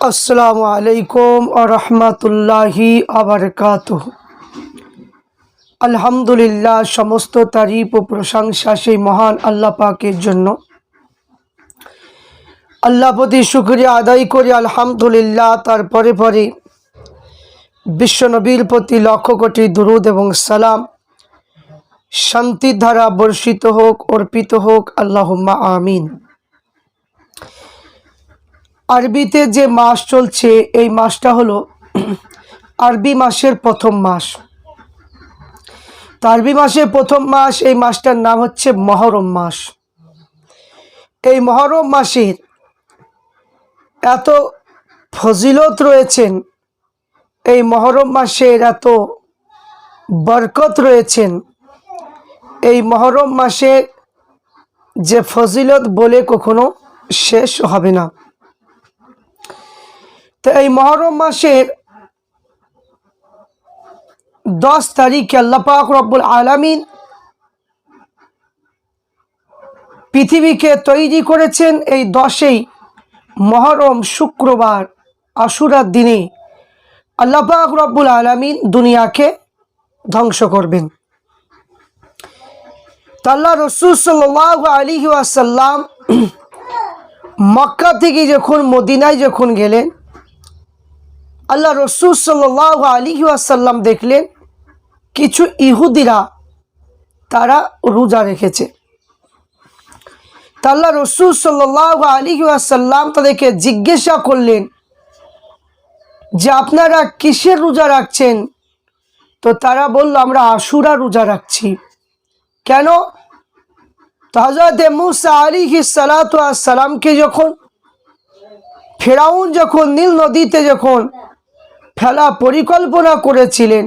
আসসালামু আলাইকুম ওয়া রাহমাতুল্লাহি ওয়া বারাকাতুহু। আলহামদুলিল্লাহ, সমস্ত তারিফ ও প্রশংসা সেই মহান আল্লাহ পাকের জন্য। আল্লাহ প্রতি শুকরিয়া আদায় করি আলহামদুলিল্লাহ। তারপরে পরে বিশ্ব নবীর প্রতি লক্ষ কোটি দুরুদ এবং সালাম, শান্তির ধারা বর্ষিত হোক, অর্পিত হোক, আল্লাহুম্মা আমিন। আরবিতে যে মাস চলছে এই মাসটা হলো আরবি মাসের প্রথম মাস। তো আরবি মাসের প্রথম মাস, এই মাসটার নাম হচ্ছে মহরম মাস। এই মহরম মাসের এত ফজিলত রয়েছেন, এই মহরম মাসের এত বরকত রয়েছেন, এই মহরম মাসের যে ফজিলত বলে কখনো শেষ হবে না। তো এই মহরম মাসের 10 তারিখে আল্লাহ পাক রব্বুল আলামিন পৃথিবীকে তৈরি করেছেন। এই 10ই মহরম শুক্রবার আশুরার দিনে আল্লাহ পাক রব্বুল আলামিন দুনিয়াকে ধ্বংস করবেন। তো আল্লাহ রাসূল সাল্লাল্লাহু আলাইহি ওয়াসাল্লাম মক্কা থেকে যখন মদিনায় যখন গেলেন, আল্লাহ রাসূল সাল্লাল্লাহু আলাইহি ওয়াসাল্লাম দেখলেন কিছু ইহুদিরা তারা রোজা রেখেছে। তা আল্লাহ রাসূল সাল্লাল্লাহু আলাইহি ওয়াসাল্লাম তাদেরকে জিজ্ঞাসা করলেন যে আপনারা কিসের রোজা রাখছেন? তো তারা বলল আমরা আশুরা রোজা রাখছি। কেন? তো হযরত মুসা আলাইহিস সালাতু ওয়াস সালামকে যখন ফেরাউন যখন নীল নদীতে যখন ফেলা পরিকল্পনা করেছিলেন,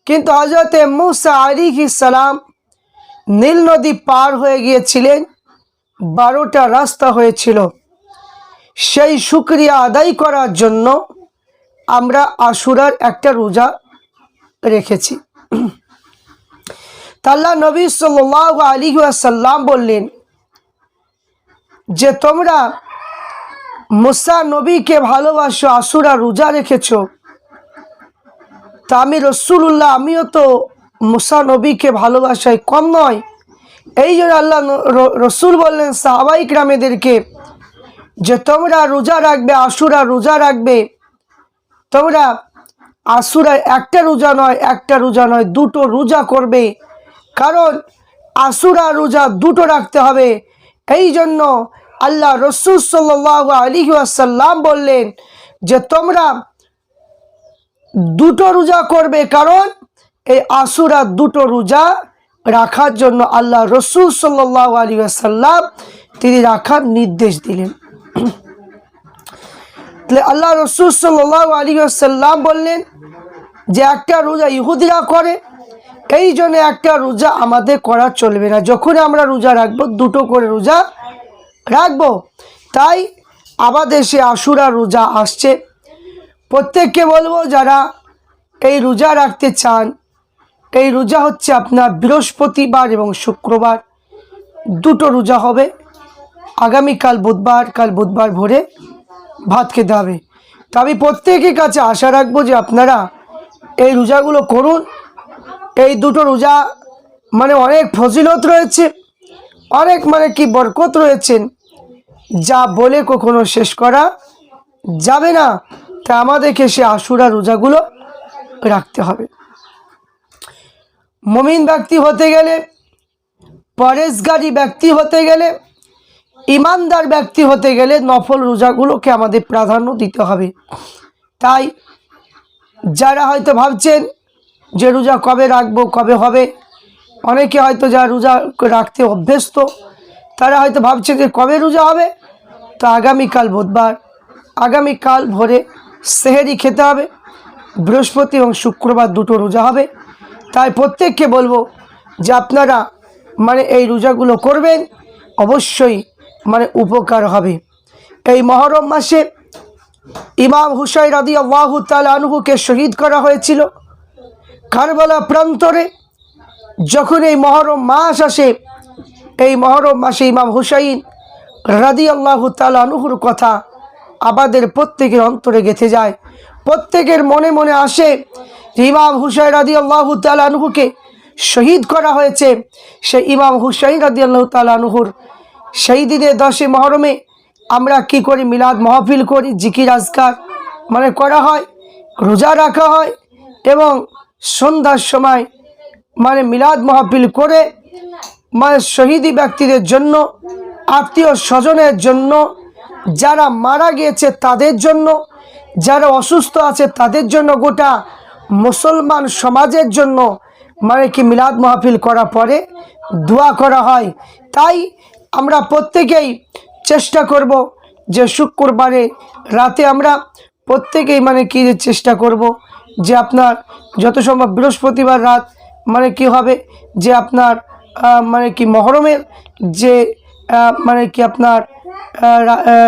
কিন্তু হযরত মুসা আলাইহিস সালাম নীল নদী পার হয়ে গিয়েছিলেন, 12টা রাস্তা হয়েছিল। সেই শুকরিয়া আদায় করার জন্য আমরা আশুরার একটা রোজা রেখেছি। আল্লাহ নবী সাল্লাল্লাহু আলাইহি ওয়াসাল্লাম বললেন যে তোমরা মুসা নবীকে ভালোবাসো, আশুরা রোজা রেখেছো। তা আমি রাসূলুল্লাহ, আমিও তো মুসা নবীকে ভালোবাসাই কম নয়। এই জন্য আল্লাহ রসুল বললেন সাহাবায়ে কিরামদেরকে যে তোমরা রোজা রাখবে, আশুরা রোজা রাখবে। তোমরা আশুরা একটা রোজা নয়, দুটো রোজা করবে। কারণ আশুরা রোজা দুটো রাখতে হবে। এই জন্য আল্লাহ রাসূল সাল্লাল্লাহু আলাইহি ওয়াসাল্লাম বললেন যে তোমরা দুটো রোজা করবে। কারণ এই আশুরা দুটো রোজা রাখার জন্য আল্লাহ রাসূল সাল্লাল্লাহু আলাইহি ওয়াসাল্লাম তিনি রাখার নির্দেশ দিলেন। আল্লাহ রাসূল সাল্লাল্লাহু আলাইহি ওয়াসাল্লাম বললেন যে একটা রোজা ইহুদিরা করে, এই জন্য একটা রোজা আমাদের করা চলবে না। যখন আমরা রোজা রাখবো দুটো করে রোজা রাখবো। তাই আমাদের সে আশুরা রোজা আসছে। প্রত্যেককে বলবো যারা এই রোজা রাখতে চান, এই রোজা হচ্ছে আপনার বৃহস্পতিবার এবং শুক্রবার দুটো রোজা হবে। আগামীকাল বুধবার, কাল বুধবার ভোরে ভাত খেতে হবে। তো আমি প্রত্যেকের কাছে আশা রাখবো যে আপনারা এই রোজাগুলো করুন। এই দুটো রোজা অনেক ফজিলত রয়েছে, অনেক কি বরকত রয়েছেন, যা বলে কখনো শেষ করা যাবে না। তা আমাদেরকে সে আশুরা রোজাগুলো রাখতে হবে। মুমিন ব্যক্তি হতে গেলে, পরেশগারী ব্যক্তি হতে গেলে, ইমানদার ব্যক্তি হতে গেলে নফল রোজাগুলোকে আমাদের প্রাধান্য দিতে হবে। তাই যারা হয়তো ভাবছেন যে রোজা কবে রাখবো, কবে হবে, অনেকে হয়তো যারা রোজা রাখতে অভ্যস্ত তারা হয়তো ভাবছে যে কবে রোজা হবে। তো আগামীকাল বুধবার, আগামীকাল ভোরে সেহেরি খেতে হবে। বৃহস্পতি এবং শুক্রবার দুটো রোজা হবে। তাই প্রত্যেককে বলবো যে আপনারা এই রোজাগুলো করবেন, অবশ্যই উপকার হবে। এই মহরম মাসে ইমাম হুসাইন রাদিয়াল্লাহু তাআলা আনহুকে শহীদ করা হয়েছিল কারবালা প্রান্তরে। যখন এই মহরম মাস আসে, এই মহরম মাসে ইমাম হুসাইন রাদিয়াল্লাহু তাআলা আনহুর কথা আমাদের প্রত্যেকের অন্তরে গেঁথে যায়। প্রত্যেকের মনে মনে আসে যে ইমাম হুসাইন রাদিয়াল্লাহু তাআলা আনহুকে শহীদ করা হয়েছে। সেই ইমাম হুসাইন রাদিয়াল্লাহু তাআলা আনহুর সেই দিনে 10 মুহররমে আমরা কি করি? মিলাদ মাহফিল করি, জিকির আজকার করা হয়, রোজা রাখা হয় এবং সন্ধ্যার সময় মিলাদ মাহফিল করে শহীদি ব্যক্তিদের জন্য, আত্মীয় স্বজনের জন্য, যারা মারা গিয়েছে তাদের জন্য, যারা অসুস্থ আছে তাদের জন্য, গোটা মুসলমান সমাজের জন্য মিলাদ মাহফিল করার পরে দোয়া করা হয়। তাই আমরা প্রত্যেকেই চেষ্টা করব যে শুক্রবারে রাতে আমরা প্রত্যেকেই চেষ্টা করব যে আপনার যত সম্ভব বৃহস্পতিবার রাত কি হবে যে আপনার মহরমের যে আপনার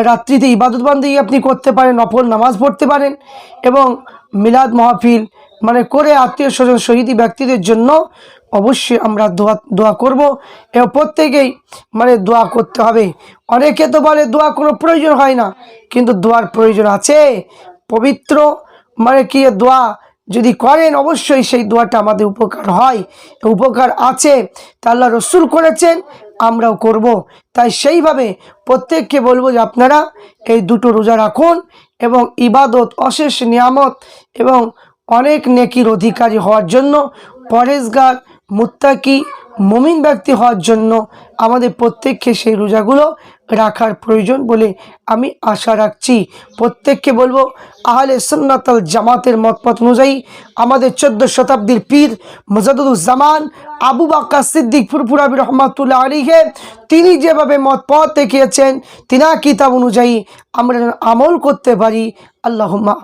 রাত্রিতে ইবাদত বন্দেগী আপনি করতে পারেন, নফল নামাজ পড়তে পারেন এবং মিলাদ মাহফিল করে আত্মীয় স্বজন শহীদি ব্যক্তিদের জন্য অবশ্যই আমরা দোয়া করব এবং প্রত্যেকেই দোয়া করতে হবে। অনেকে তো বলে দোয়া কোনো প্রয়োজন হয় না, কিন্তু দোয়ার প্রয়োজন আছে। পবিত্র দোয়া যদি করেন অবশ্যই সেই দোয়াটা আমাদের উপকার হয়, উপকার আছে, তা আল্লাহ রসুল করেছেন, আমরাও করব। তাই সেইভাবে প্রত্যেককে বলবো যে আপনারা এই দুটো রোজা রাখুন এবং ইবাদত, অশেষ নিয়ামত এবং অনেক নেকির অধিকারী হওয়ার জন্য, পরেজগার, মুত্তাকি, মুমিন ব্যক্তি হওয়ার জন্য আমাদের প্রত্যেককে সেই রোজাগুলো রাখার প্রয়োজন বলে আমি আশা রাখছি। প্রত্যেককে বলবো আহলে সুন্নাত ওয়াল জামাতের মতপথ অনুযায়ী আমাদের 14 শতাব্দীর পীর মুজাদ্দিদুজ্জামান আবু বকর সিদ্দিক ফুরফুরাবি রহমাতুল্লাহ আলাইহি তিনি যেভাবে মতপথ দেখিয়েছেন, তিনার কিতাব অনুযায়ী আমরা আমল করতে পারি। আল্লাহুম্মা